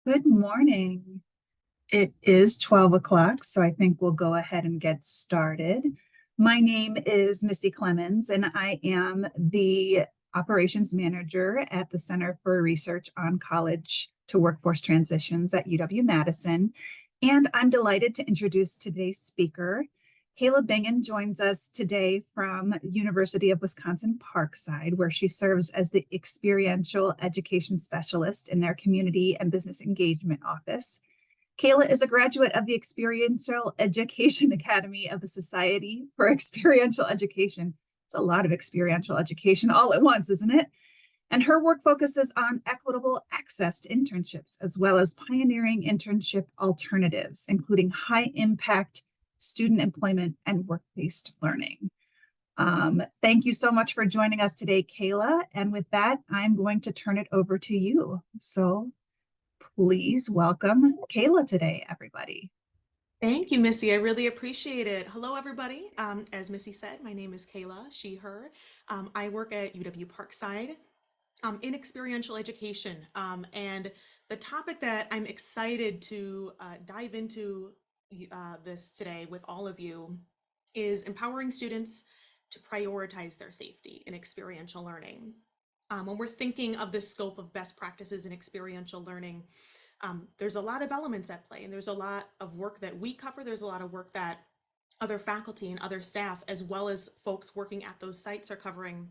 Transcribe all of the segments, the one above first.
Good morning. It is 12 o'clock, so I think we'll go ahead and get started. My name is Missy Clemens, and I am the operations manager at the Center for Research on College to Workforce Transitions at UW-Madison. And I'm delighted to introduce today's speaker. Kaila Bingen joins us today from University of Wisconsin-Parkside, where she serves as the Experiential Education Specialist in their Community and Business Engagement Office. Kaila is a graduate of the Experiential Education Academy of the Society for Experiential Education. It's a lot of experiential education all at once, isn't it? And her work focuses on equitable access to internships, as well as pioneering internship alternatives, including high impact student employment and work-based learning. Thank you so much for joining us today, Kaila. And with that, I'm going to turn it over to you. So please welcome Kaila today, everybody. Thank you, Missy. I really appreciate it. Hello, everybody. As Missy said, my name is Kaila, she, her. I work at UW-Parkside in experiential education. And the topic that I'm excited to dive into this today with all of you is empowering students to prioritize their safety in experiential learning. When we're thinking of the scope of best practices in experiential learning, there's a lot of elements at play, and there's a lot of work that we cover. There's a lot of work that other faculty and other staff, as well as folks working at those sites, are covering.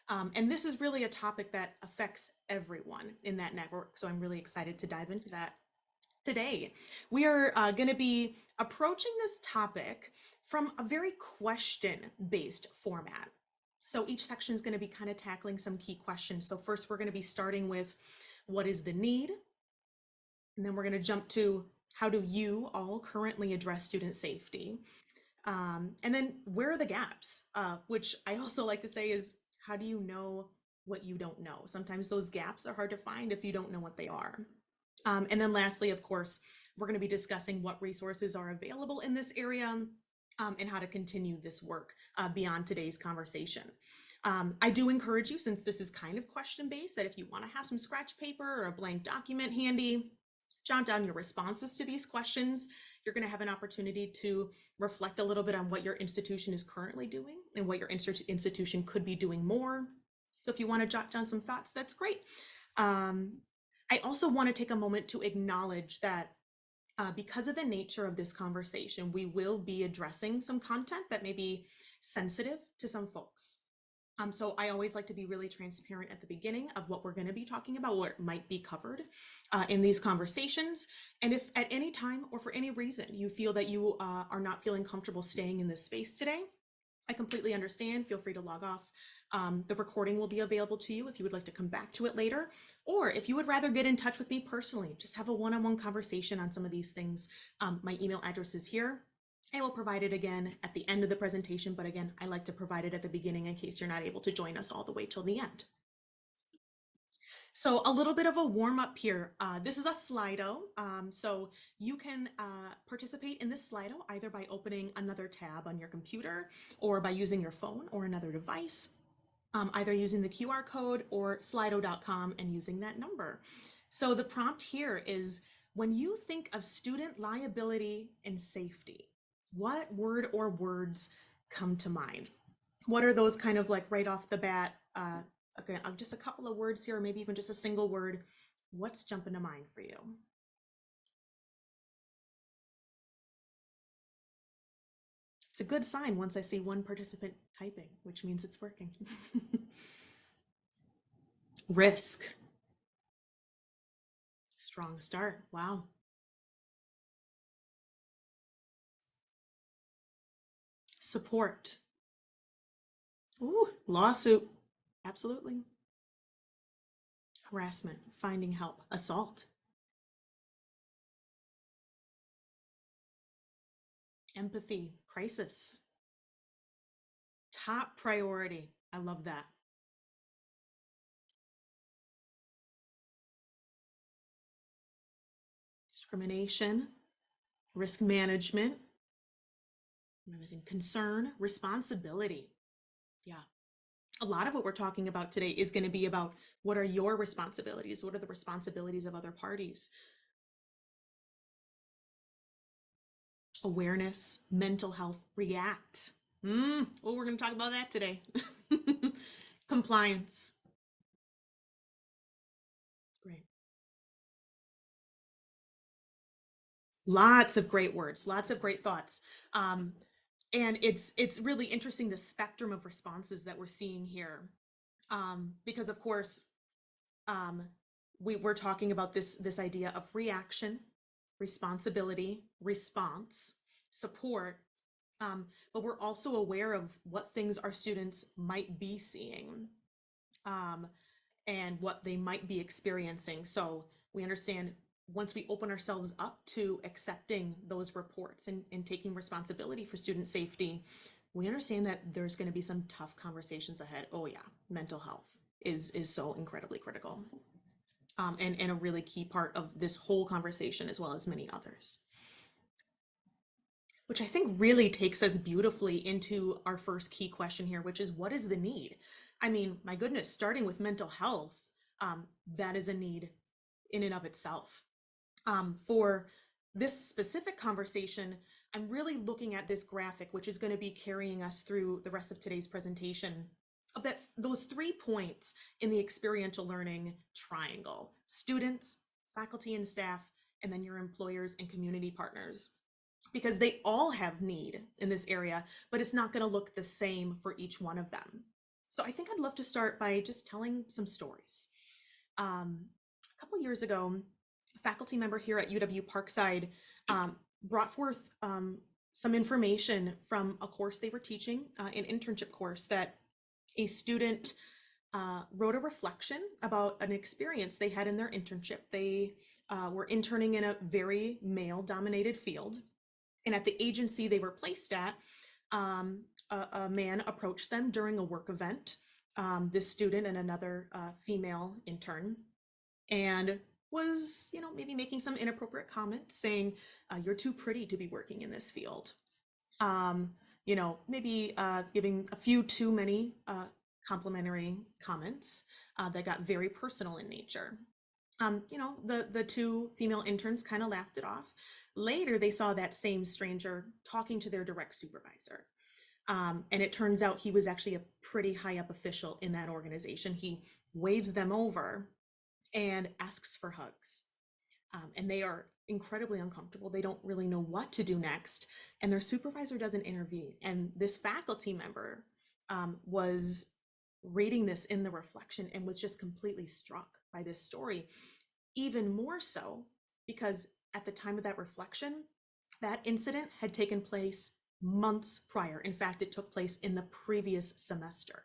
And this is really a topic that affects everyone in that network. So I'm really excited to dive into that today. We are going to be approaching this topic from a very question-based format. So each section is going to be kind of tackling some key questions. So first, we're going to be starting with what is the need? And then we're going to jump to how do you all currently address student safety? And then where are the gaps? Which I also like to say is, how do you know what you don't know? Sometimes those gaps are hard to find if you don't know what they are. And then lastly, of course, we're going to be discussing what resources are available in this area and how to continue this work beyond today's conversation. I do encourage you, since this is kind of question-based, that if you want to have some scratch paper or a blank document handy, jot down your responses to these questions. You're going to have an opportunity to reflect a little bit on what your institution is currently doing and what your institution could be doing more. So if you want to jot down some thoughts, that's great. I also want to take a moment to acknowledge that because of the nature of this conversation, we will be addressing some content that may be sensitive to some folks. So I always like to be really transparent at the beginning of what we're going to be talking about, what might be covered in these conversations. And if at any time or for any reason you feel that you are not feeling comfortable staying in this space today, I completely understand. Feel free to log off. The recording will be available to you if you would like to come back to it later, or if you would rather get in touch with me personally, just have a one-on-one conversation on some of these things. My email address is here. I will provide it again at the end of the presentation, but again, I like to provide it at the beginning in case you're not able to join us all the way till the end. So a little bit of a warm up here. This is a Slido, so you can participate in this Slido either by opening another tab on your computer or by using your phone or another device, either using the QR code or slido.com and using that number. So the prompt here is, when you think of student liability and safety, what word or words come to mind? What are those kind of like right off the bat? Okay, just a couple of words here, or maybe even just a single word. What's jumping to mind for you? It's a good sign once I see one participant typing, which means it's working. Risk. Strong start. Wow. Support. Ooh, lawsuit. Absolutely. Harassment. Finding help. Assault. Empathy. Crisis. Top priority. I love that. Discrimination. Risk management. Concern. Responsibility. Yeah. a lot of what we're talking about today is going to be about what are your responsibilities? What are the responsibilities of other parties? Awareness, mental health, react. Well, we're going to talk about that today. Compliance. Great. Lots of great words, lots of great thoughts. Um, and it's really interesting the spectrum of responses that we're seeing here. Because of course, um, we're talking about this idea of reaction, responsibility, response, support, but we're also aware of what things our students might be seeing, um, and what they might be experiencing. So we understand once we open ourselves up to accepting those reports and taking responsibility for student safety, we understand that there's going to be some tough conversations ahead. Oh yeah, mental health is so incredibly critical, and a really key part of this whole conversation as well as many others. Which I think really takes us beautifully into our first key question here, which is what is the need? I mean, my goodness, starting with mental health, that is a need in and of itself. For this specific conversation, I'm really looking at this graphic, which is going to be carrying us through the rest of today's presentation, of those 3 points in the experiential learning triangle: students, faculty and staff, and then your employers and community partners, because they all have need in this area, but it's not going to look the same for each one of them. So I think I'd love to start by just telling some stories. A couple years ago, a faculty member here at UW-Parkside brought forth some information from a course they were teaching, an internship course, that a student wrote a reflection about an experience they had in their internship. They were interning in a very male-dominated field, and at the agency they were placed at, a man approached them during a work event, this student and another female intern, and was, maybe making some inappropriate comments, saying, "You're too pretty to be working in this field." Maybe giving a few too many complimentary comments that got very personal in nature. The two female interns kind of laughed it off. Later, they saw that same stranger talking to their direct supervisor. And it turns out he was actually a pretty high up official in that organization. He waves them over and asks for hugs. And they are incredibly uncomfortable. They don't really know what to do next. And their supervisor doesn't intervene. And this faculty member was reading this in the reflection and was just completely struck by this story. Even more so because at the time of that reflection, that incident had taken place months prior. In fact, it took place in the previous semester.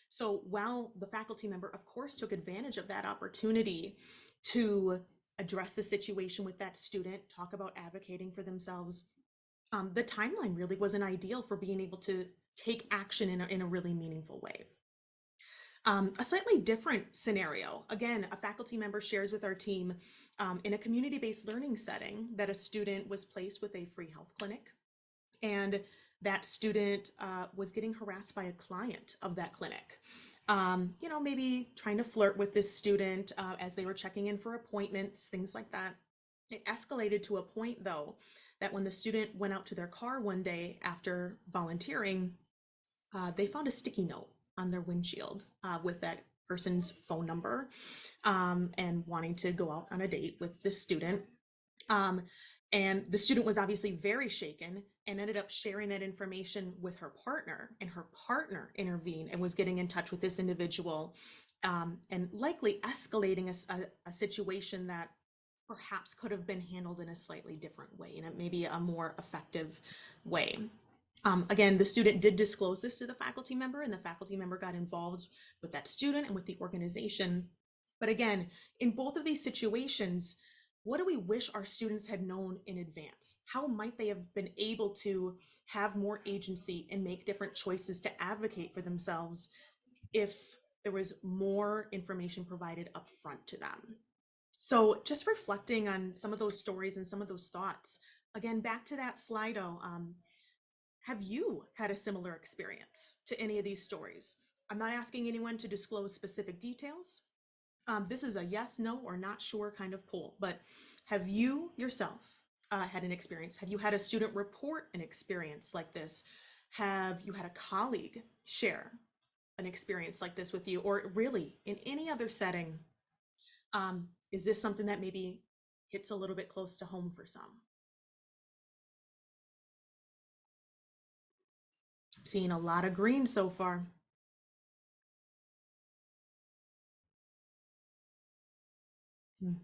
So while the faculty member, of course, took advantage of that opportunity to address the situation with that student, talk about advocating for themselves, the timeline really wasn't ideal for being able to take action in a really meaningful way. A slightly different scenario. Again, a faculty member shares with our team in a community-based learning setting that a student was placed with a free health clinic, and that student was getting harassed by a client of that clinic. Maybe trying to flirt with this student as they were checking in for appointments, things like that. It escalated to a point, though, that when the student went out to their car one day after volunteering, they found a sticky note on their windshield with that person's phone number, and wanting to go out on a date with this student. And the student was obviously very shaken and ended up sharing that information with her partner, and her partner intervened and was getting in touch with this individual, and likely escalating a situation that perhaps could have been handled in a slightly different way, in maybe a more effective way. Again, the student did disclose this to the faculty member, and the faculty member got involved with that student and with the organization. But again, in both of these situations, what do we wish our students had known in advance? How might they have been able to have more agency and make different choices to advocate for themselves if there was more information provided up front to them? So just reflecting on some of those stories and some of those thoughts, again, back to that Slido, have you had a similar experience to any of these stories? I'm not asking anyone to disclose specific details. This is a yes, no, or not sure kind of poll, but have you yourself had an experience? Have you had a student report an experience like this? Have you had a colleague share an experience like this with you, or really in any other setting? Is this something that maybe hits a little bit close to home for some? I'm seeing a lot of green so far. Hmm.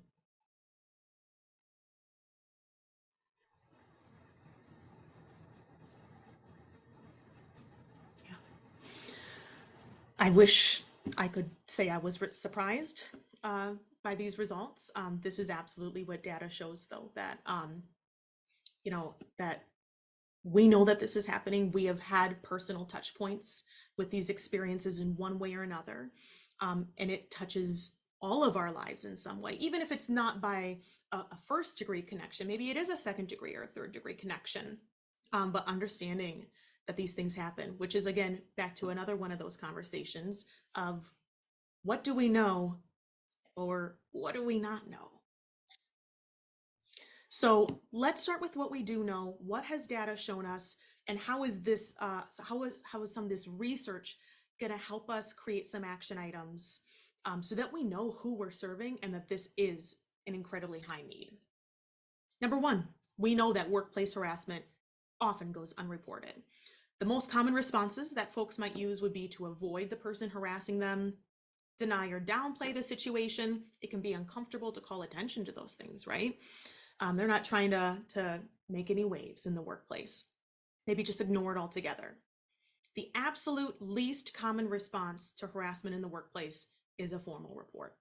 Yeah. I wish I could say I was surprised by these results. This is absolutely what data shows, though, that that we know that this is happening. We have had personal touch points with these experiences in one way or another, and it touches all of our lives in some way, even if it's not by a first degree connection. Maybe it is a second degree or a third degree connection, but understanding that these things happen, which is again back to another one of those conversations of what do we know or what do we not know. So let's start with what we do know. What has data shown us, and how is this? How is some of this research going to help us create some action items so that we know who we're serving and that this is an incredibly high need? Number one, we know that workplace harassment often goes unreported. The most common responses that folks might use would be to avoid the person harassing them, deny or downplay the situation. It can be uncomfortable to call attention to those things, right? They're not trying to make any waves in the workplace. Maybe just ignore it altogether. The absolute least common response to harassment in the workplace is a formal report.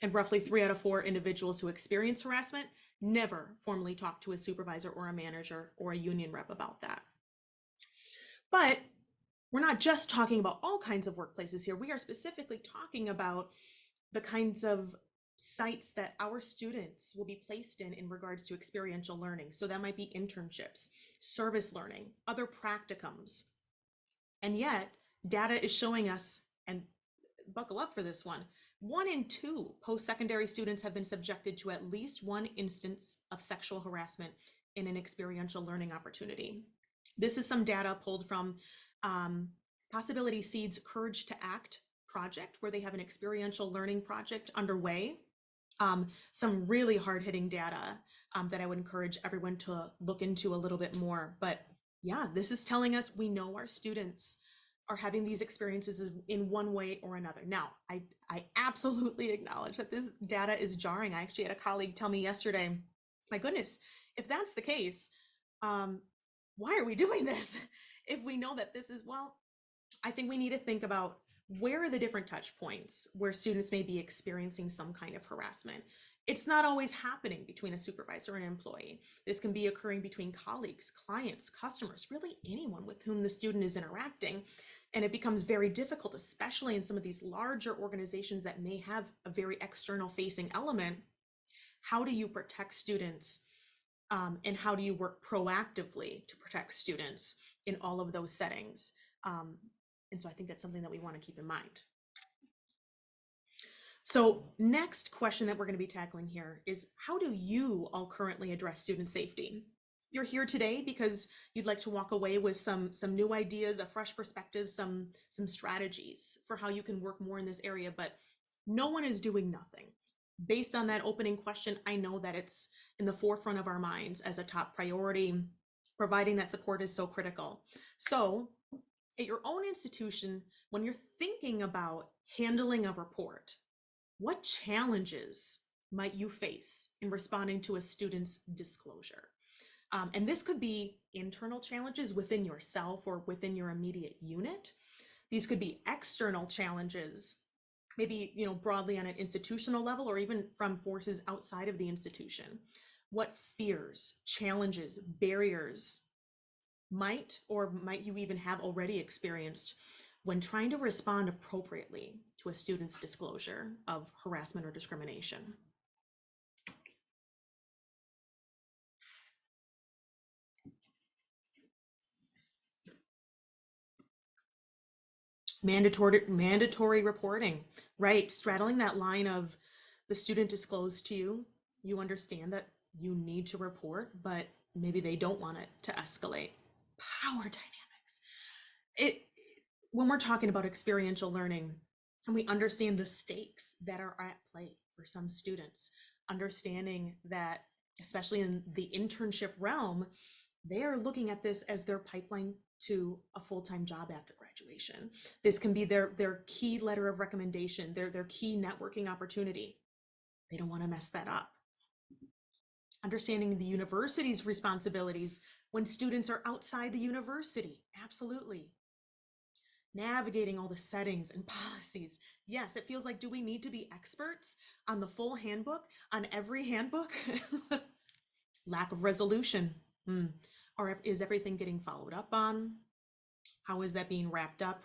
And roughly 3 out of 4 individuals who experience harassment never formally talk to a supervisor or a manager or a union rep about that. But we're not just talking about all kinds of workplaces here. We are specifically talking about the kinds of sites that our students will be placed in regards to experiential learning. So that might be internships, service learning, other practicums. And yet data is showing us, and buckle up for this one, 1 in 2 post-secondary students have been subjected to at least one instance of sexual harassment in an experiential learning opportunity. This is some data pulled from Possibility Seed's Courage to Act project, where they have an experiential learning project underway. Some really hard-hitting data that I would encourage everyone to look into a little bit more. But yeah, this is telling us we know our students are having these experiences in one way or another. Now, I absolutely acknowledge that this data is jarring. I actually had a colleague tell me yesterday, my goodness, if that's the case, why are we doing this? If we know that this is, well, I think we need to think about where are the different touch points where students may be experiencing some kind of harassment. It's not always happening between a supervisor and an employee. This can be occurring between colleagues, clients, customers, really anyone with whom the student is interacting. And it becomes very difficult, especially in some of these larger organizations that may have a very external facing element. How do you protect students? And how do you work proactively to protect students in all of those settings? And so I think that's something that we want to keep in mind. So next question that we're going to be tackling here is, how do you all currently address student safety? You're here today because you'd like to walk away with some new ideas, a fresh perspective, some strategies for how you can work more in this area, but no one is doing nothing. Based on that opening question, I know that it's in the forefront of our minds as a top priority. Providing that support is so critical. So at your own institution, when you're thinking about handling a report, what challenges might you face in responding to a student's disclosure? And this could be internal challenges within yourself or within your immediate unit. These could be external challenges, maybe broadly on an institutional level, or even from forces outside of the institution. What fears, challenges, barriers might you even have already experienced when trying to respond appropriately to a student's disclosure of harassment or discrimination? Mandatory reporting, right? Straddling that line of the student disclosed to you, you understand that you need to report, but maybe they don't want it to escalate. Power dynamics. It when we're talking about experiential learning and we understand the stakes that are at play for some students, understanding that especially in the internship realm, they are looking at this as their pipeline to a full-time job after graduation. This can be their key letter of recommendation, their key networking opportunity. They don't want to mess that up. Understanding the university's responsibilities when students are outside the university. Absolutely. Navigating all the settings and policies. Yes, it feels like, do we need to be experts on the full handbook, on every handbook? Lack of resolution. Or is everything getting followed up on? How is that being wrapped up?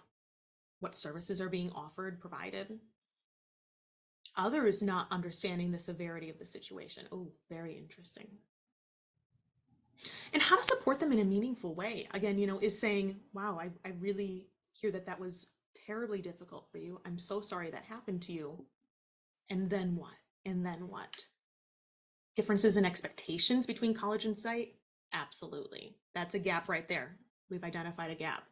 What services are being offered, provided? Others not understanding the severity of the situation. Oh, very interesting. And how to support them in a meaningful way. Again, is saying, wow, I really hear that was terribly difficult for you. I'm so sorry that happened to you. And then what? And then what? Differences in expectations between college and site? Absolutely. That's a gap right there. We've identified a gap.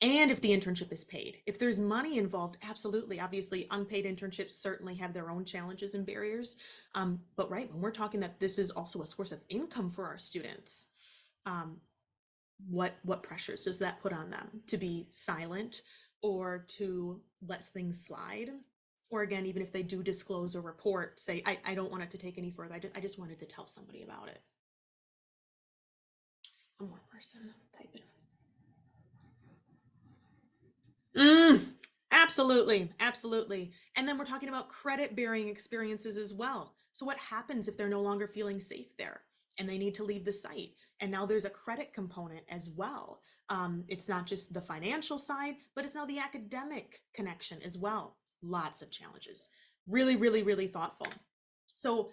And if the internship is paid, if there's money involved, absolutely. Obviously, unpaid internships certainly have their own challenges and barriers. But right, when we're talking that this is also a source of income for our students, what pressures does that put on them to be silent or to let things slide? Or again, even if they do disclose or report, say, I don't want it to take any further. I just wanted to tell somebody about it. Let's see, one more person type it. Absolutely, absolutely. And then we're talking about credit-bearing experiences as well. So what happens if they're no longer feeling safe there and they need to leave the site? And now there's a credit component as well. It's not just the financial side, but it's now the academic connection as well. Lots of challenges. Really, really, really thoughtful. So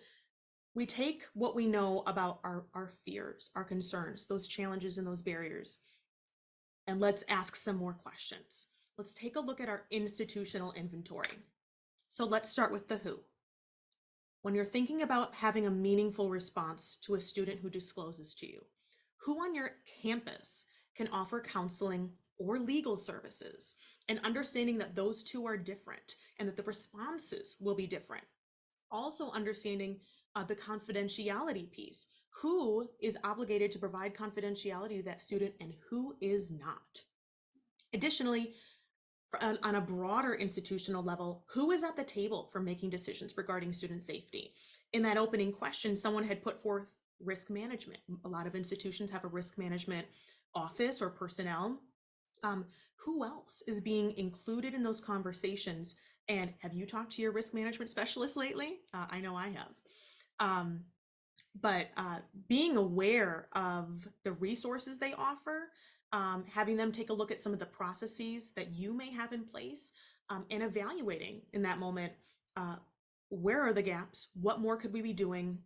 we take what we know about our fears, our concerns, those challenges and those barriers, and let's ask some more questions. Let's take a look at our institutional inventory. So let's start with the who. When you're thinking about having a meaningful response to a student who discloses to you, who on your campus can offer counseling or legal services, and understanding that those two are different and that the responses will be different. Also understanding the confidentiality piece. Who is obligated to provide confidentiality to that student and who is not? Additionally, on a broader institutional level, who is at the table for making decisions regarding student safety? In that opening question, someone had put forth risk management. A lot of institutions have a risk management office or personnel. Who else is being included in those conversations? And have you talked to your risk management specialist lately? I know I have. But being aware of the resources they offer, having them take a look at some of the processes that you may have in place, and evaluating in that moment, where are the gaps? What more could we be doing?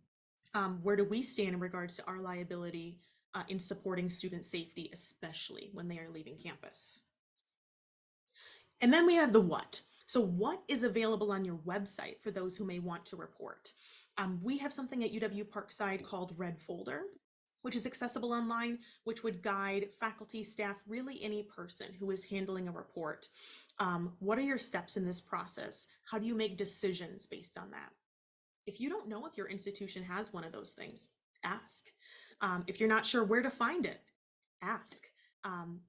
Where do we stand in regards to our liability in supporting student safety, especially when they are leaving campus? And then we have the what. So what is available on your website for those who may want to report? We have something at UW-Parkside called Red Folder, which is accessible online, which would guide faculty, staff, really any person who is handling a report. What are your steps in this process? How do you make decisions based on that? If you don't know if your institution has one of those things, ask. If you're not sure where to find it, ask.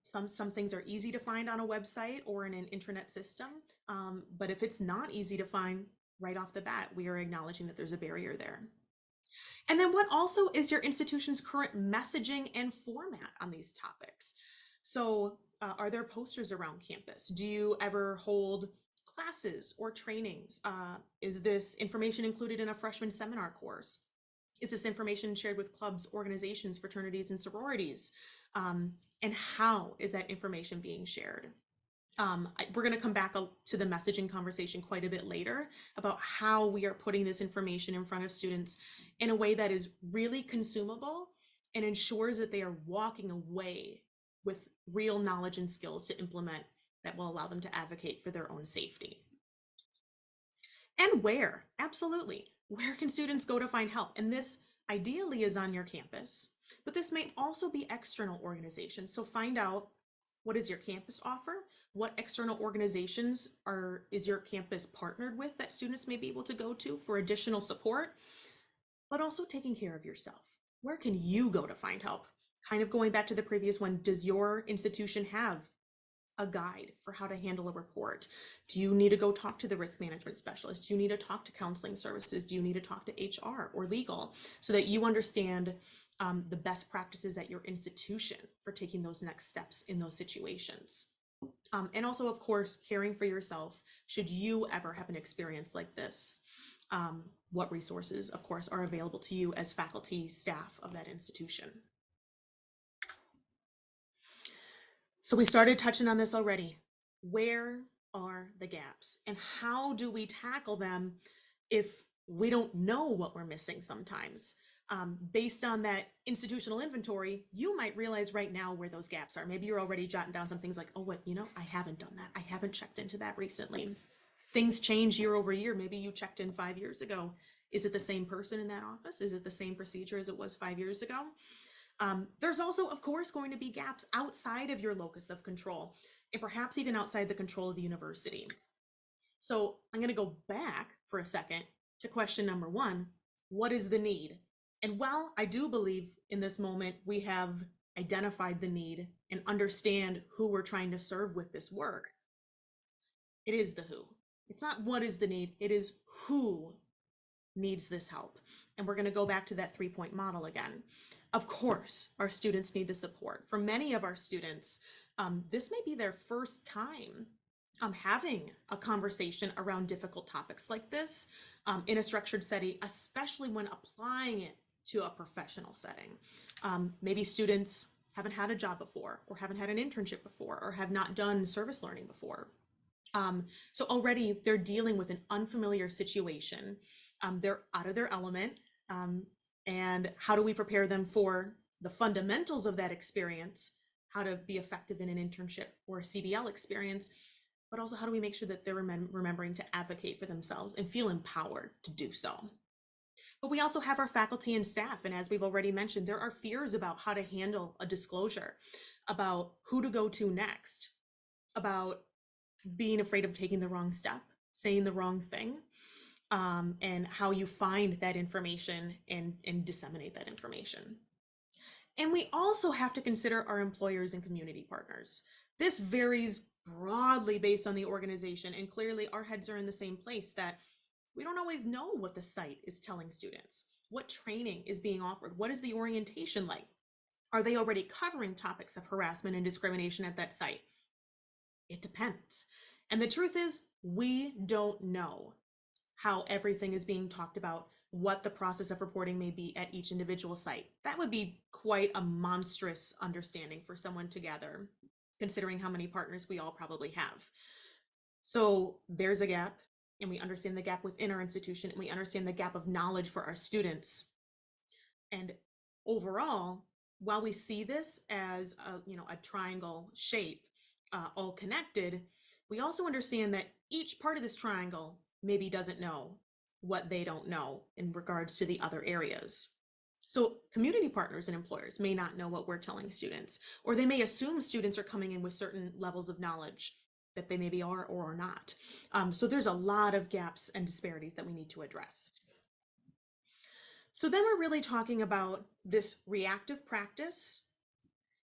Some things are easy to find on a website or in an intranet system, but if it's not easy to find right off the bat, we are acknowledging that there's a barrier there. And then what also is your institution's current messaging and format on these topics? So are there posters around campus? Do you ever hold classes or trainings? Is this information included in a freshman seminar course? Is this information shared with clubs, organizations, fraternities, and sororities? And how is that information being shared? We're going to come back to the messaging conversation quite a bit later about how we are putting this information in front of students in a way that is really consumable and ensures that they are walking away with real knowledge and skills to implement that will allow them to advocate for their own safety. And where? Absolutely. Where can students go to find help? And this ideally is on your campus, but this may also be external organizations. So find out, what does your campus offer? What external organizations is your campus partnered with that students may be able to go to for additional support? But also taking care of yourself. Where can you go to find help? Kind of going back to the previous one, does your institution have a guide for how to handle a report? Do you need to go talk to the risk management specialist? Do you need to talk to counseling services? Do you need to talk to HR or legal so that you understand the best practices at your institution for taking those next steps in those situations? And also, of course, caring for yourself should you ever have an experience like this. What resources, of course, are available to you as faculty, staff of that institution. So we started touching on this already. Where are the gaps and how do we tackle them if we don't know what we're missing sometimes? Based on that institutional inventory, you might realize right now where those gaps are. Maybe you're already jotting down some things like, oh, wait, I haven't done that. I haven't checked into that recently. Things change year over year. Maybe you checked in 5 years ago. Is it the same person in that office? Is it the same procedure as it was 5 years ago? There's also, of course, going to be gaps outside of your locus of control and perhaps even outside the control of the university. So I'm going to go back for a second to question number one. What is the need? And while I do believe in this moment we have identified the need and understand who we're trying to serve with this work, it is the who. It's not what is the need, it is who needs this help. And we're going to go back to that 3-point model again. Of course, our students need the support. For many of our students, this may be their first time having a conversation around difficult topics like this in a structured setting, especially when applying it to a professional setting. Maybe students haven't had a job before, or haven't had an internship before, or have not done service learning before. So already they're dealing with an unfamiliar situation. They're out of their element. And how do we prepare them for the fundamentals of that experience, how to be effective in an internship or a CBL experience, but also how do we make sure that they're remembering to advocate for themselves and feel empowered to do so? But we also have our faculty and staff. And as we've already mentioned, there are fears about how to handle a disclosure, about who to go to next, about being afraid of taking the wrong step, saying the wrong thing, and how you find that information and disseminate that information. And we also have to consider our employers and community partners. This varies broadly based on the organization, and clearly our heads are in the same place that we don't always know what the site is telling students, what training is being offered, what is the orientation like? Are they already covering topics of harassment and discrimination at that site? It depends. And the truth is, we don't know how everything is being talked about, what the process of reporting may be at each individual site. That would be quite a monstrous understanding for someone to gather, considering how many partners we all probably have. So there's a gap, and we understand the gap within our institution, and we understand the gap of knowledge for our students. And overall, while we see this as a triangle shape, all connected, we also understand that each part of this triangle maybe doesn't know what they don't know in regards to the other areas. So community partners and employers may not know what we're telling students, or they may assume students are coming in with certain levels of knowledge that they maybe are or are not. So there's a lot of gaps and disparities that we need to address. So then we're really talking about this reactive practice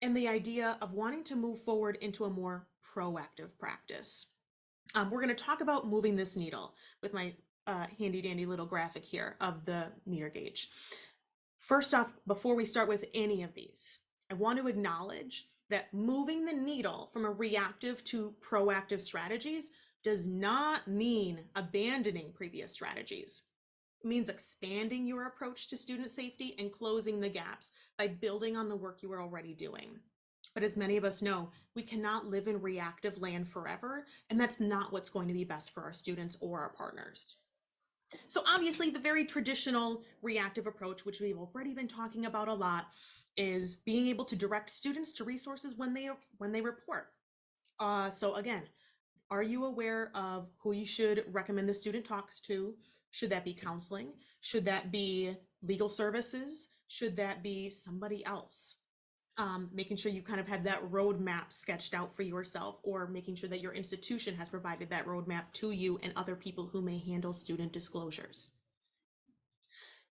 and the idea of wanting to move forward into a more proactive practice. We're going to talk about moving this needle with my handy dandy little graphic here of the meter gauge. First off, before we start with any of these, I want to acknowledge that moving the needle from a reactive to proactive strategies does not mean abandoning previous strategies. It means expanding your approach to student safety and closing the gaps by building on the work you are already doing. But as many of us know, we cannot live in reactive land forever, and that's not what's going to be best for our students or our partners. So obviously, the very traditional reactive approach, which we've already been talking about a lot, is being able to direct students to resources when they report. So again, are you aware of who you should recommend the student talks to? Should that be counseling? Should that be legal services? Should that be somebody else? Making sure you kind of have that roadmap sketched out for yourself, or making sure that your institution has provided that roadmap to you and other people who may handle student disclosures.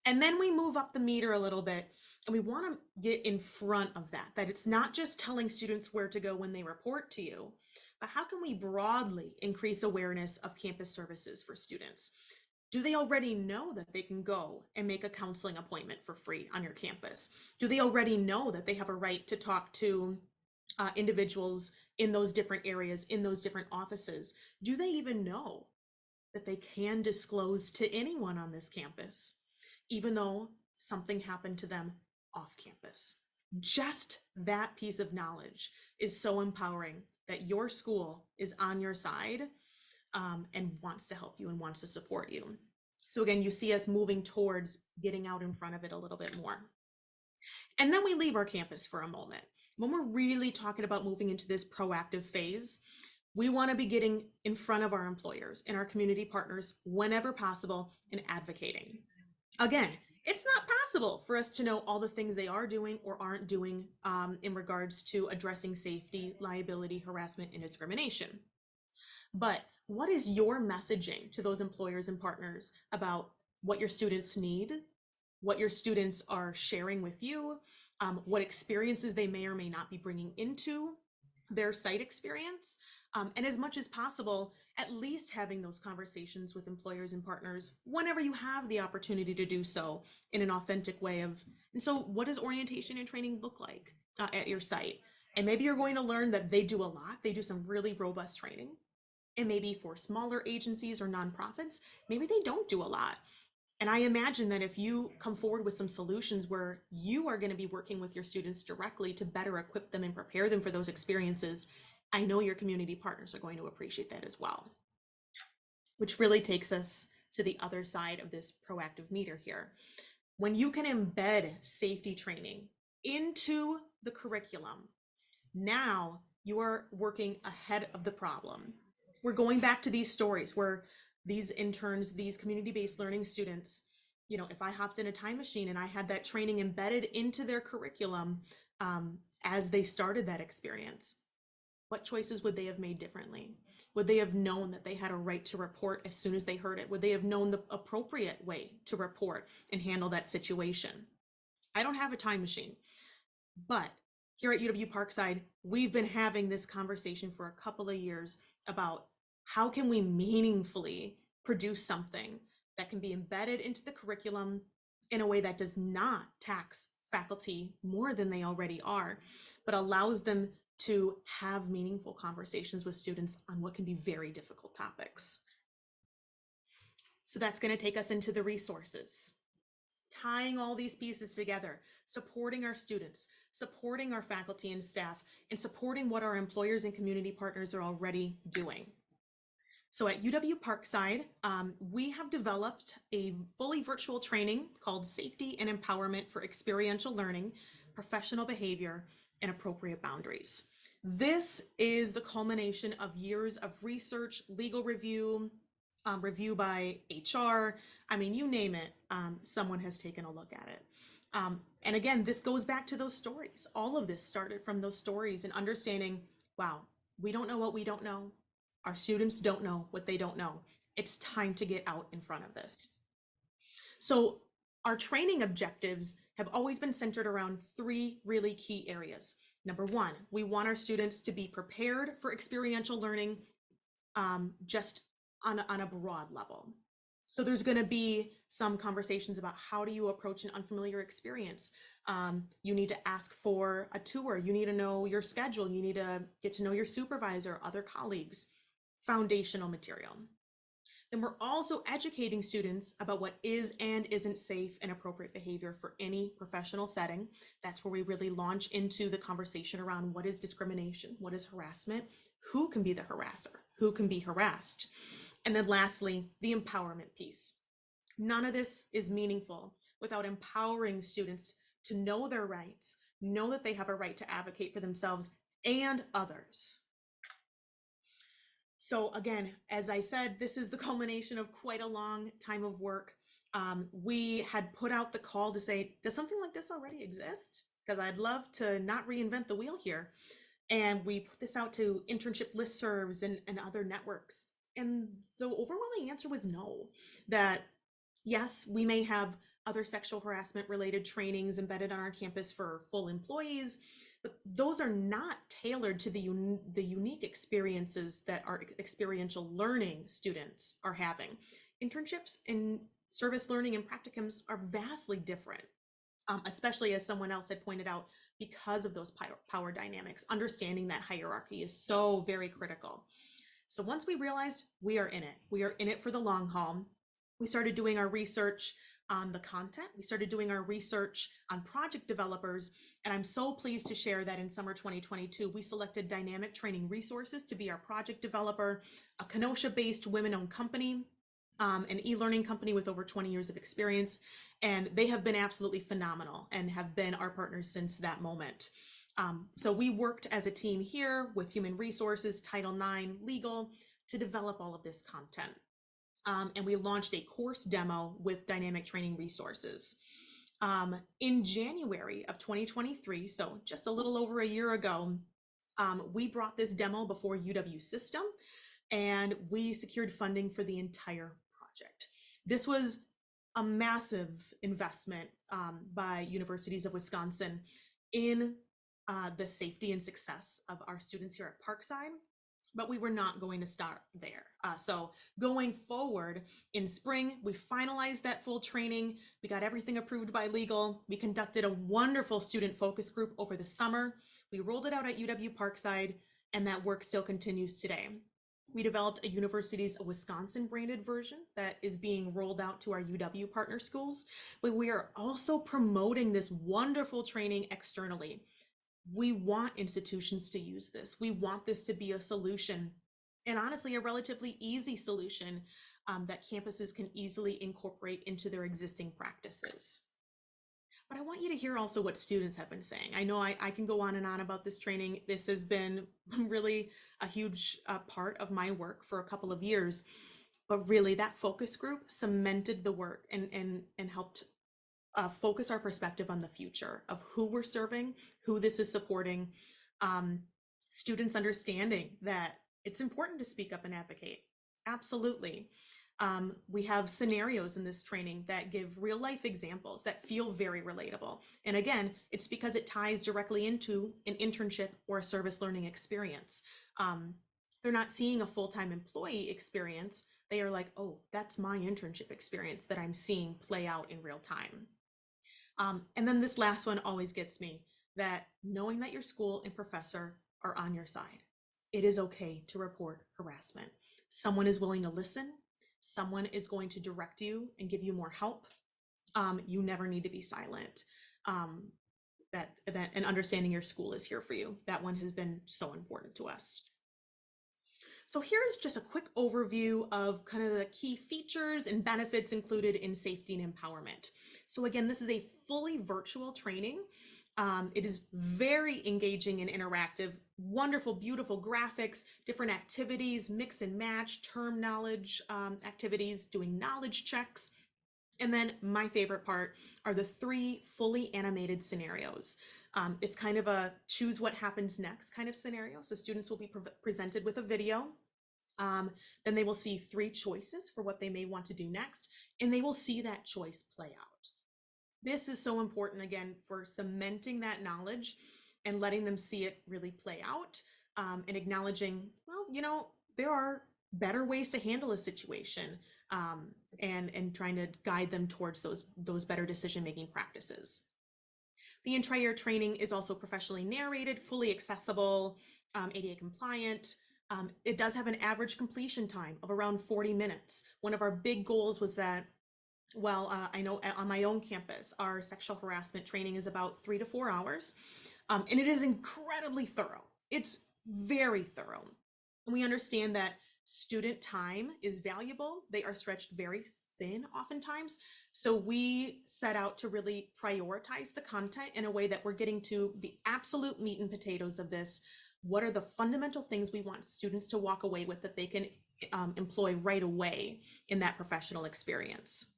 And then we move up the meter a little bit, and we want to get in front of that it's not just telling students where to go when they report to you, but how can we broadly increase awareness of campus services for students? Do they already know that they can go and make a counseling appointment for free on your campus? Do they already know that they have a right to talk to individuals in those different areas, in those different offices? Do they even know that they can disclose to anyone on this campus, even though something happened to them off campus? Just that piece of knowledge is so empowering that your school is on your side, and wants to help you and wants to support you. So again, you see us moving towards getting out in front of it a little bit more. And then we leave our campus for a moment. When we're really talking about moving into this proactive phase, we want to be getting in front of our employers and our community partners whenever possible and advocating. Again, it's not possible for us to know all the things they are doing or aren't doing in regards to addressing safety, liability, harassment, and discrimination. But what is your messaging to those employers and partners about what your students need, what your students are sharing with you, what experiences they may or may not be bringing into their site experience, and as much as possible, at least having those conversations with employers and partners whenever you have the opportunity to do so in an authentic way of, and so what does orientation and training look like at your site? And maybe you're going to learn that they do a lot. They do some really robust training. And maybe for smaller agencies or nonprofits, maybe they don't do a lot. And I imagine that if you come forward with some solutions where you are going to be working with your students directly to better equip them and prepare them for those experiences, I know your community partners are going to appreciate that as well. Which really takes us to the other side of this proactive meter here. When you can embed safety training into the curriculum, now you are working ahead of the problem. We're going back to these stories where these interns, these community-based learning students, if I hopped in a time machine and I had that training embedded into their curriculum as they started that experience, what choices would they have made differently? Would they have known that they had a right to report as soon as they heard it? Would they have known the appropriate way to report and handle that situation? I don't have a time machine, but here at UW-Parkside, we've been having this conversation for a couple of years about how can we meaningfully produce something that can be embedded into the curriculum in a way that does not tax faculty more than they already are, but allows them to have meaningful conversations with students on what can be very difficult topics. So that's going to take us into the resources. Tying all these pieces together, supporting our students, supporting our faculty and staff, and supporting what our employers and community partners are already doing. So at UW-Parkside, we have developed a fully virtual training called Safety and Empowerment for Experiential Learning, Professional Behavior, and Appropriate Boundaries. This is the culmination of years of research, legal review, review by HR. I mean, you name it, someone has taken a look at it. And again, this goes back to those stories. All of this started from those stories and understanding, wow, we don't know what we don't know. Our students don't know what they don't know. It's time to get out in front of this. So our training objectives have always been centered around three really key areas. Number one, we want our students to be prepared for experiential learning just on a broad level. So there's going to be some conversations about how do you approach an unfamiliar experience. You need to ask for a tour. You need to know your schedule. You need to get to know your supervisor, other colleagues. Foundational material. Then we're also educating students about what is and isn't safe and appropriate behavior for any professional setting. That's where we really launch into the conversation around what is discrimination, what is harassment, who can be the harasser, who can be harassed. And then lastly, the empowerment piece. None of this is meaningful without empowering students to know their rights, know that they have a right to advocate for themselves and others. So again, as I said, this is the culmination of quite a long time of work. We had put out the call to say, does something like this already exist? Because I'd love to not reinvent the wheel here. And we put this out to internship listservs and other networks. And the overwhelming answer was no, that yes, we may have other sexual harassment related trainings embedded on our campus for full employees, but those are not tailored to the unique experiences that our experiential learning students are having. Internships in service learning and practicums are vastly different, especially as someone else had pointed out, because of those power dynamics. Understanding that hierarchy is so very critical. So once we realized we are in it for the long haul, we started doing our research on the content. We started doing our research on project developers. And I'm so pleased to share that in summer 2022, we selected Dynamic Training Resources to be our project developer, a Kenosha-based women-owned company, an e-learning company with over 20 years of experience. And they have been absolutely phenomenal and have been our partners since that moment. So we worked as a team here with Human Resources, Title IX, Legal, to develop all of this content. And we launched a course demo with Dynamic Training Resources. In January of 2023, so just a little over a year ago, we brought this demo before UW System, and we secured funding for the entire project. This was a massive investment by Universities of Wisconsin in the safety and success of our students here at Parkside. But we were not going to start there. So going forward in spring, we finalized that full training. We got everything approved by legal. We conducted a wonderful student focus group over the summer. We rolled it out at UW Parkside, and that work still continues today. We developed a Universities of Wisconsin branded version that is being rolled out to our UW partner schools, but we are also promoting this wonderful training externally. We want institutions to use this. We want this to be a solution, and honestly, a relatively easy solution that campuses can easily incorporate into their existing practices. But I want you to hear also what students have been saying. I know I can go on and on about this training. This has been really a huge part of my work for a couple of years, but really that focus group cemented the work and helped focus our perspective on the future of who we're serving, who this is supporting, students understanding that it's important to speak up and advocate. Absolutely. We have scenarios in this training that give real life examples that feel very relatable. And again, it's because it ties directly into an internship or a service learning experience. They're not seeing a full-time employee experience. They are like, oh, that's my internship experience that I'm seeing play out in real time. And then this last one always gets me, that knowing that your school and professor are on your side. It is okay to report harassment. Someone is willing to listen. Someone is going to direct you and give you more help. You never need to be silent. And understanding your school is here for you. That one has been so important to us. So here's just a quick overview of kind of the key features and benefits included in safety and empowerment. So again, this is a fully virtual training. It is very engaging and interactive, wonderful, beautiful graphics, different activities, mix and match, term knowledge activities, doing knowledge checks. And then my favorite part are the 3 fully animated scenarios. It's kind of a choose what happens next kind of scenario. So students will be presented with a video. Then they will see 3 choices for what they may want to do next, and they will see that choice play out. This is so important, again, for cementing that knowledge and letting them see it really play out, and acknowledging, well, there are better ways to handle a situation, and trying to guide them towards those better decision-making practices. The entire training is also professionally narrated, fully accessible, ADA compliant. It does have an average completion time of around 40 minutes. One of our big goals was that, I know on my own campus, our sexual harassment training is about 3 to 4 hours, and it is incredibly thorough. It's very thorough. We understand that student time is valuable. They are stretched very thin oftentimes. So we set out to really prioritize the content in a way that we're getting to the absolute meat and potatoes of this what are the fundamental things we want students to walk away with that they can employ right away in that professional experience.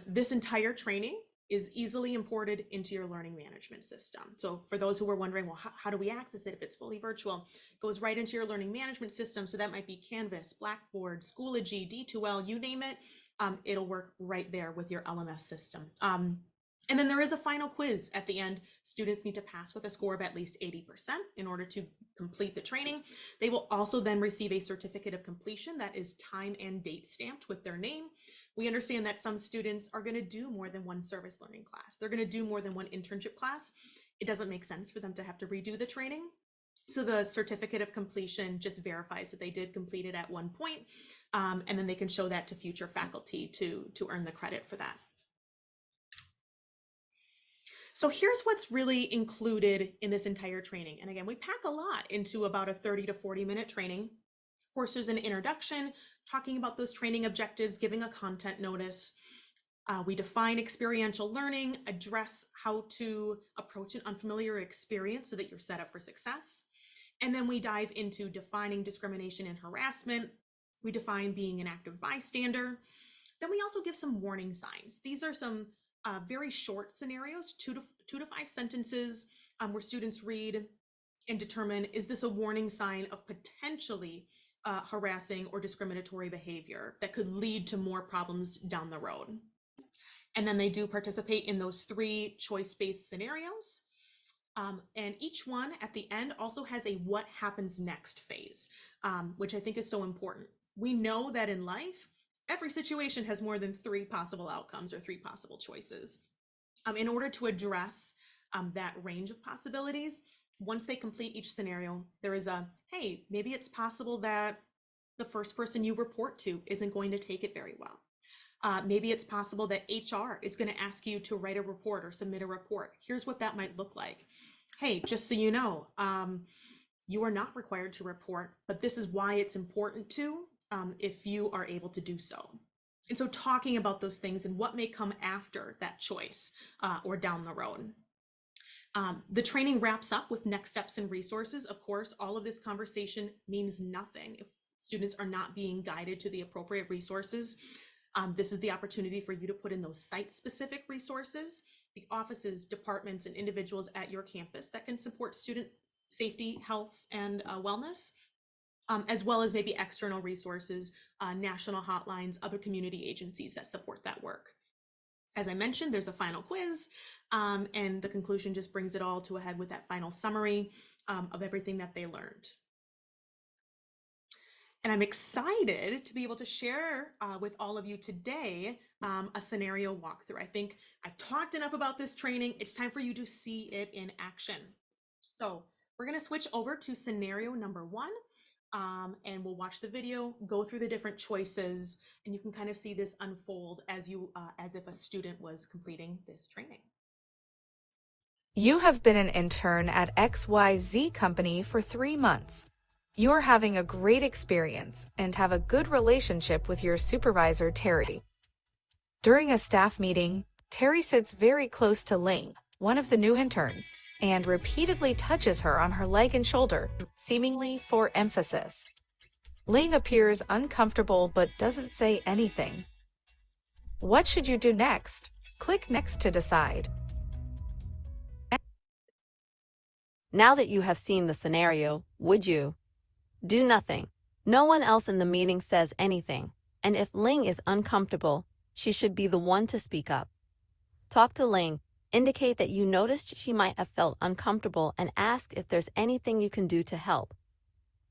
This entire training is easily imported into your learning management system. So for those who were wondering, well, how do we access it if it's fully virtual? It goes right into your learning management system. So that might be Canvas, Blackboard, Schoology, D2L, you name it. It'll work right there with your LMS system. And then there is a final quiz at the end. Students need to pass with a score of at least 80% in order to complete the training. They will also then receive a certificate of completion that is time and date stamped with their name. We understand that some students are going to do more than one service learning class. They're going to do more than one internship class. It doesn't make sense for them to have to redo the training. So the certificate of completion just verifies that they did complete it at one point, and then they can show that to future faculty to earn the credit for that. So here's what's really included in this entire training. And again, we pack a lot into about a 30 to 40 minute training. Of course, there's an introduction, talking about those training objectives, giving a content notice. We define experiential learning, address how to approach an unfamiliar experience so that you're set up for success. And then we dive into defining discrimination and harassment. We define being an active bystander. Then we also give some warning signs. These are some very short scenarios, two to five sentences, where students read and determine, is this a warning sign of potentially harassing or discriminatory behavior that could lead to more problems down the road? And then they do participate in those 3 choice-based scenarios. And each one at the end also has a what happens next phase, which I think is so important. We know that in life, every situation has more than 3 possible outcomes or 3 possible choices. In order to address that range of possibilities, once they complete each scenario, there is a, hey, maybe it's possible that the first person you report to isn't going to take it very well. Maybe it's possible that HR is going to ask you to write a report or submit a report. Here's what that might look like. Hey, just so you know, you are not required to report, but this is why it's important to, if you are able to do so. And so talking about those things and what may come after that choice or down the road. The training wraps up with next steps and resources. Of course, all of this conversation means nothing if students are not being guided to the appropriate resources. This is the opportunity for you to put in those site-specific resources, the offices, departments, and individuals at your campus that can support student safety, health, and wellness, as well as maybe external resources, national hotlines, other community agencies that support that work. As I mentioned, there's a final quiz, and the conclusion just brings it all to a head with that final summary of everything that they learned. And I'm excited to be able to share with all of you today a scenario walkthrough. I think I've talked enough about this training. It's time for you to see it in action. So we're going to switch over to scenario number 1. And we'll watch the video, go through the different choices, and you can kind of see this unfold as if a student was completing this training. You have been an intern at XYZ company for 3 months. You're having a great experience and have a good relationship with your supervisor, Terry. During a staff meeting, Terry sits very close to Ling, one of the new interns, and repeatedly touches her on her leg and shoulder, seemingly for emphasis. Ling appears uncomfortable but doesn't say anything. What should you do next? Click Next to decide. Now that you have seen the scenario, would you? Do nothing. No one else in the meeting says anything, and if Ling is uncomfortable, she should be the one to speak up. Talk to Ling. Indicate that you noticed she might have felt uncomfortable and ask if there's anything you can do to help.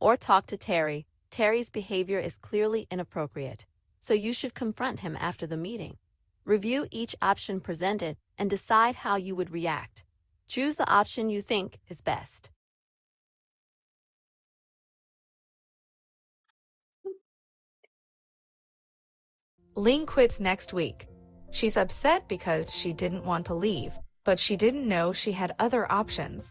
Or talk to Terry. Terry's behavior is clearly inappropriate, so you should confront him after the meeting. Review each option presented and decide how you would react. Choose the option you think is best. Ling quits next week. She's upset because she didn't want to leave, but she didn't know she had other options.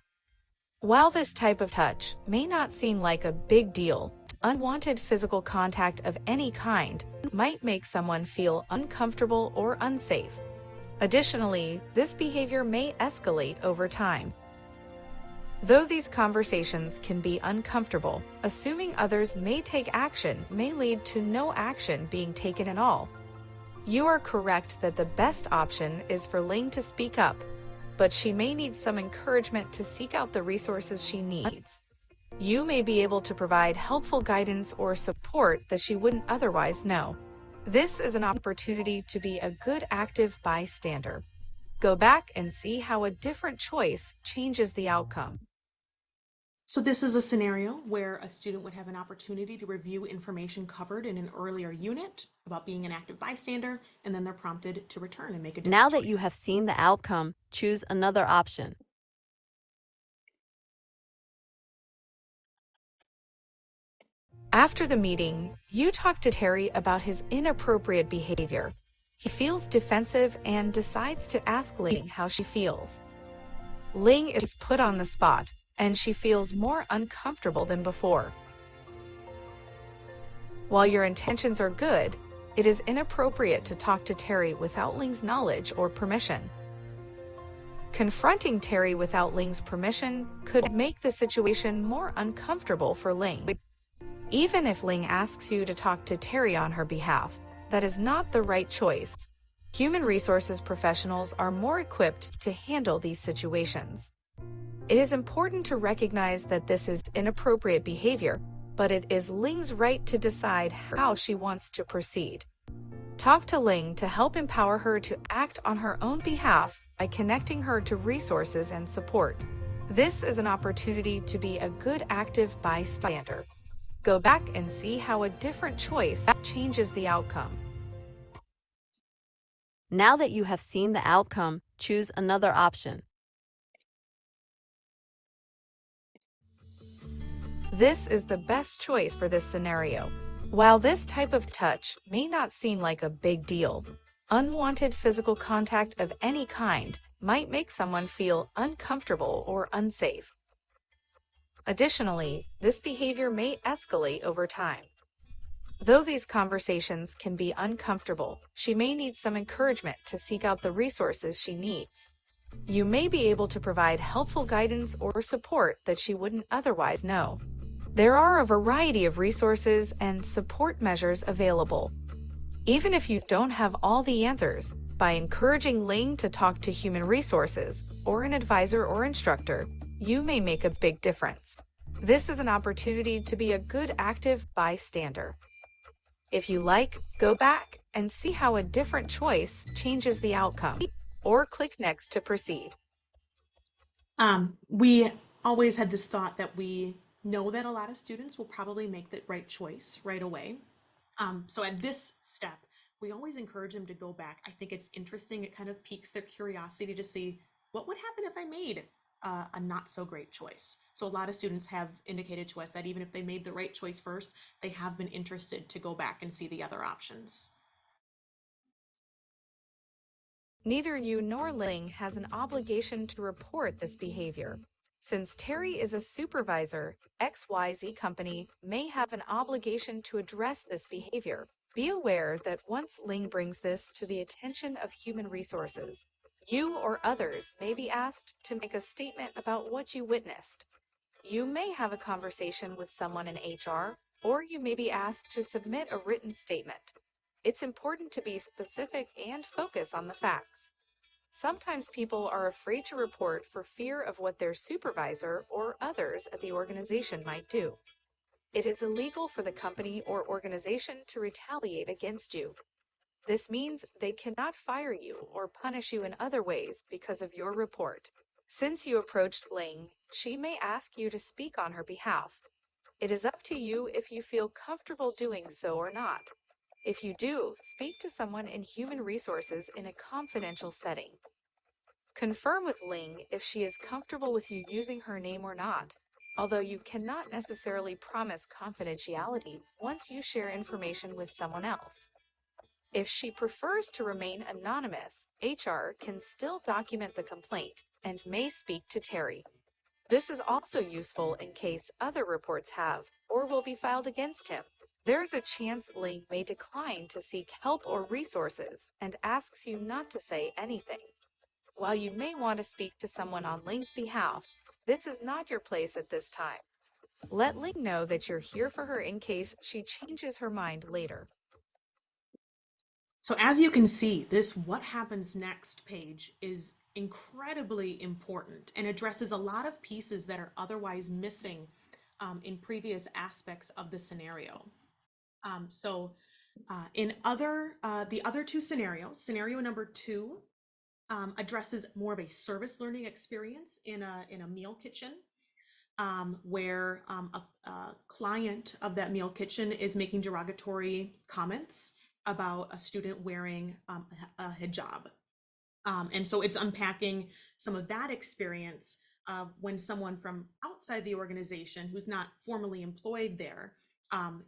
While this type of touch may not seem like a big deal, unwanted physical contact of any kind might make someone feel uncomfortable or unsafe. Additionally, this behavior may escalate over time. Though these conversations can be uncomfortable, assuming others may take action may lead to no action being taken at all. You are correct that the best option is for Ling to speak up, but she may need some encouragement to seek out the resources she needs. You may be able to provide helpful guidance or support that she wouldn't otherwise know. This is an opportunity to be a good active bystander. Go back and see how a different choice changes the outcome. So this is a scenario where a student would have an opportunity to review information covered in an earlier unit about being an active bystander, and then they're prompted to return and make a different Now choice. that you have seen the outcome, choose another option. After the meeting, you talk to Terry about his inappropriate behavior. He feels defensive and decides to ask Ling how she feels. Ling is put on the spot, and she feels more uncomfortable than before. While your intentions are good, it is inappropriate to talk to Terry without Ling's knowledge or permission. Confronting Terry without Ling's permission could make the situation more uncomfortable for Ling. Even if Ling asks you to talk to Terry on her behalf, that is not the right choice. Human resources professionals are more equipped to handle these situations. It is important to recognize that this is inappropriate behavior, but it is Ling's right to decide how she wants to proceed. Talk to Ling to help empower her to act on her own behalf by connecting her to resources and support. This is an opportunity to be a good active bystander. Go back and see how a different choice changes the outcome. Now that you have seen the outcome, choose another option. This is the best choice for this scenario. While this type of touch may not seem like a big deal, unwanted physical contact of any kind might make someone feel uncomfortable or unsafe. Additionally, this behavior may escalate over time. Though these conversations can be uncomfortable, she may need some encouragement to seek out the resources she needs. You may be able to provide helpful guidance or support that she wouldn't otherwise know. There are a variety of resources and support measures available. Even if you don't have all the answers, by encouraging Ling to talk to human resources or an advisor or instructor, you may make a big difference. This is an opportunity to be a good active bystander. If you like, go back and see how a different choice changes the outcome, or click next to proceed. We always had this thought that we know that a lot of students will probably make the right choice right away. So at this step, we always encourage them to go back. I think it's interesting. It kind of piques their curiosity to see what would happen if I made a not so great choice. So a lot of students have indicated to us that even if they made the right choice first, they have been interested to go back and see the other options. Neither you nor Ling has an obligation to report this behavior. Since Terry is a supervisor, XYZ company may have an obligation to address this behavior. Be aware that once Ling brings this to the attention of human resources, you or others may be asked to make a statement about what you witnessed. You may have a conversation with someone in HR, or you may be asked to submit a written statement. It's important to be specific and focus on the facts. Sometimes people are afraid to report for fear of what their supervisor or others at the organization might do. It is illegal for the company or organization to retaliate against you. This means they cannot fire you or punish you in other ways because of your report. Since you approached Ling, she may ask you to speak on her behalf. It is up to you if you feel comfortable doing so or not. If you do, speak to someone in human resources in a confidential setting. Confirm with Ling if she is comfortable with you using her name or not, although you cannot necessarily promise confidentiality once you share information with someone else. If she prefers to remain anonymous, HR can still document the complaint and may speak to Terry. This is also useful in case other reports have or will be filed against him. There is a chance Ling may decline to seek help or resources and asks you not to say anything. While you may want to speak to someone on Ling's behalf, This is not your place at this time. Let Ling know that you're here for her in case she changes her mind later. So as you can see, this what happens next page is incredibly important and addresses a lot of pieces that are otherwise missing in previous aspects of the scenario. In the other two scenarios, scenario number 2 addresses more of a service learning experience in a meal kitchen, where a client of that meal kitchen is making derogatory comments about a student wearing a hijab. And so it's unpacking some of that experience of when someone from outside the organization who's not formally employed there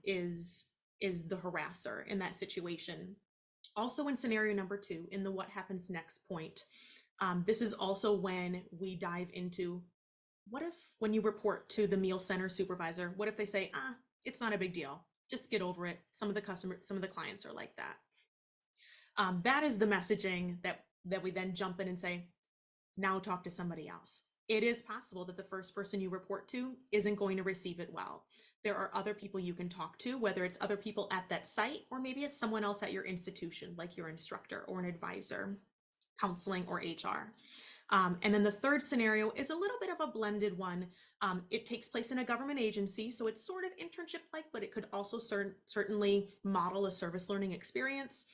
is the harasser in that situation. Also in scenario number 2, in the what happens next point, this is also when we dive into what if when you report to the meal center supervisor, what if they say, it's not a big deal, just get over it. Some of the clients are like that. That is the messaging that we then jump in and say, now talk to somebody else. It is possible that the first person you report to isn't going to receive it well. There are other people you can talk to, whether it's other people at that site, or maybe it's someone else at your institution, like your instructor or an advisor, counseling, or HR. And then the third scenario is a little bit of a blended one. It takes place in a government agency, so it's sort of internship-like, but it could also certainly model a service learning experience,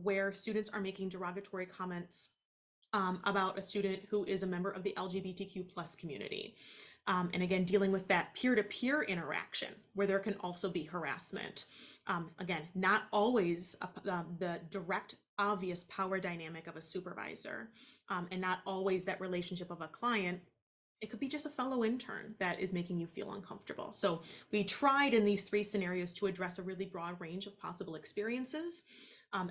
where students are making derogatory comments about a student who is a member of the LGBTQ plus community. And again, dealing with that peer-to-peer interaction where there can also be harassment. Again, not always the direct, obvious power dynamic of a supervisor, and not always that relationship of a client. It could be just a fellow intern that is making you feel uncomfortable. So we tried in these 3 scenarios to address a really broad range of possible experiences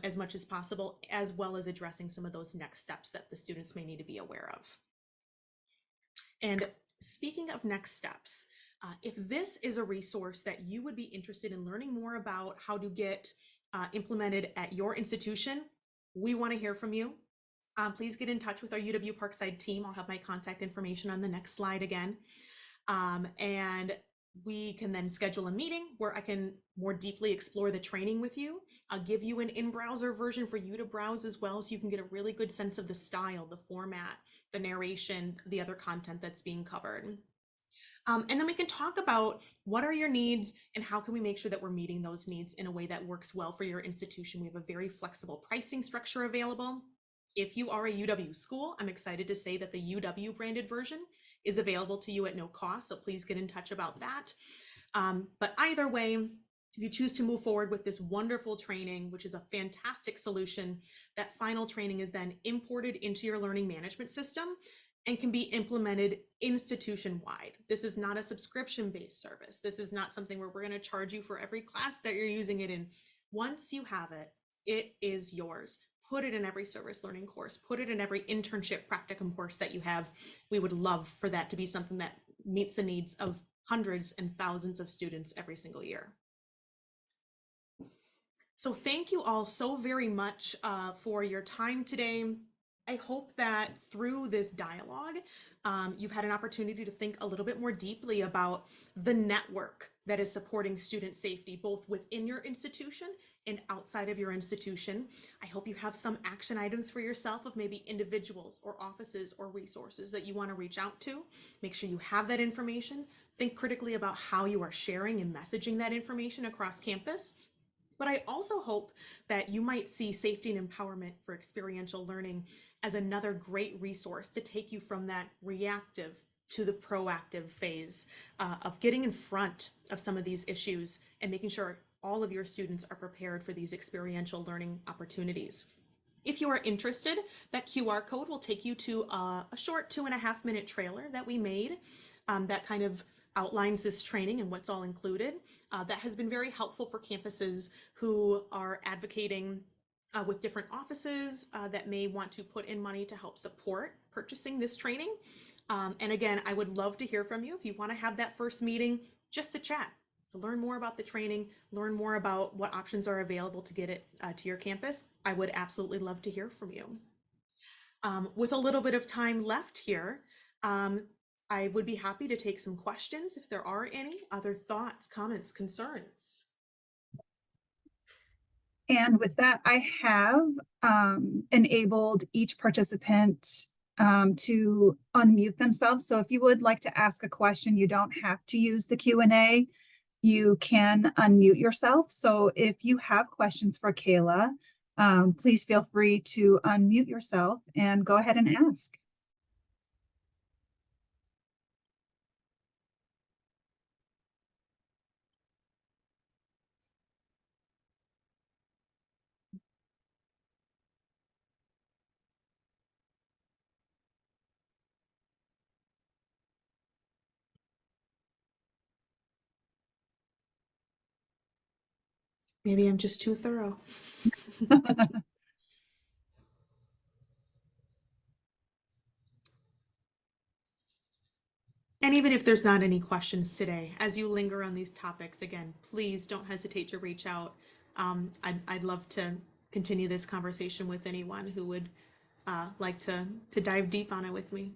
as much as possible, as well as addressing some of those next steps that the students may need to be aware of. And speaking of next steps, if this is a resource that you would be interested in learning more about how to get implemented at your institution, we want to hear from you. Please get in touch with our UW Parkside team. I'll have my contact information on the next slide again. And we can then schedule a meeting where I can more deeply explore the training with you. I'll give you an in-browser version for you to browse as well, so you can get a really good sense of the style, the format, the narration, the other content that's being covered. And then we can talk about what are your needs and how can we make sure that we're meeting those needs in a way that works well for your institution. We have a very flexible pricing structure available. If you are a UW school, I'm excited to say that the UW branded version is available to you at no cost, so please get in touch about that. But either way, if you choose to move forward with this wonderful training, which is a fantastic solution, that final training is then imported into your learning management system and can be implemented institution-wide. This is not a subscription-based service. This is not something where we're going to charge you for every class that you're using it in. Once you have it, it is yours. Put it in every service learning course, put it in every internship practicum course that you have. We would love for that to be something that meets the needs of hundreds and thousands of students every single year. So thank you all so very much for your time today. I hope that through this dialogue, you've had an opportunity to think a little bit more deeply about the network that is supporting student safety, both within your institution and outside of your institution. I hope you have some action items for yourself of maybe individuals or offices or resources that you want to reach out to. Make sure you have that information. Think critically about how you are sharing and messaging that information across campus. But I also hope that you might see safety and empowerment for experiential learning as another great resource to take you from that reactive to the proactive phase of getting in front of some of these issues and making sure all of your students are prepared for these experiential learning opportunities. If you are interested, that QR code will take you to a short 2.5-minute trailer that we made that kind of outlines this training and what's all included. That has been very helpful for campuses who are advocating with different offices that may want to put in money to help support purchasing this training. And again, I would love to hear from you if you want to have that first meeting just to chat, to learn more about the training, learn more about what options are available to get it to your campus. I would absolutely love to hear from you. With a little bit of time left here, I would be happy to take some questions if there are any. Other thoughts, comments, concerns? And with that, I have enabled each participant to unmute themselves. So if you would like to ask a question, you don't have to use the Q&A. You can unmute yourself. So if you have questions for Kaila, please feel free to unmute yourself and go ahead and ask. Maybe I'm just too thorough. And even if there's not any questions today, as you linger on these topics, again, please don't hesitate to reach out. I'd love to continue this conversation with anyone who would like to dive deep on it with me.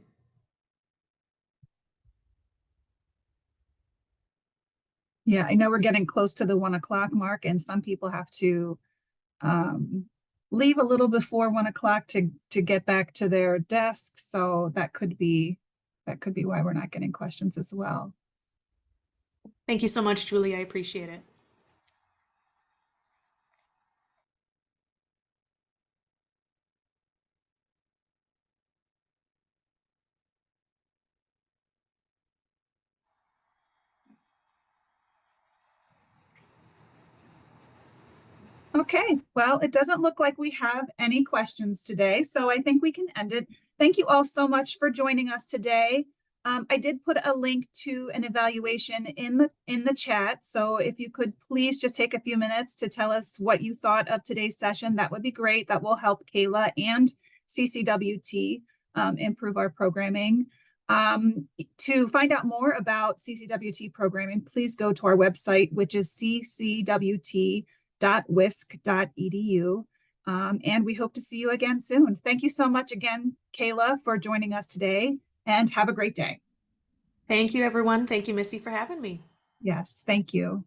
Yeah, I know we're getting close to the 1 o'clock mark, and some people have to leave a little before 1 o'clock to get back to their desk. So that could be why we're not getting questions as well. Thank you so much, Julie. I appreciate it. Okay, well, it doesn't look like we have any questions today, so I think we can end it. Thank you all so much for joining us today. I did put a link to an evaluation in the chat, so if you could please just take a few minutes to tell us what you thought of today's session, that would be great. That will help Kaila and CCWT improve our programming. To find out more about CCWT programming, please go to our website, which is ccwt.wisc.edu. And we hope to see you again soon. Thank you so much again, Kaila, for joining us today, and have a great day. Thank you, everyone. Thank you, Missy, for having me. Yes, thank you.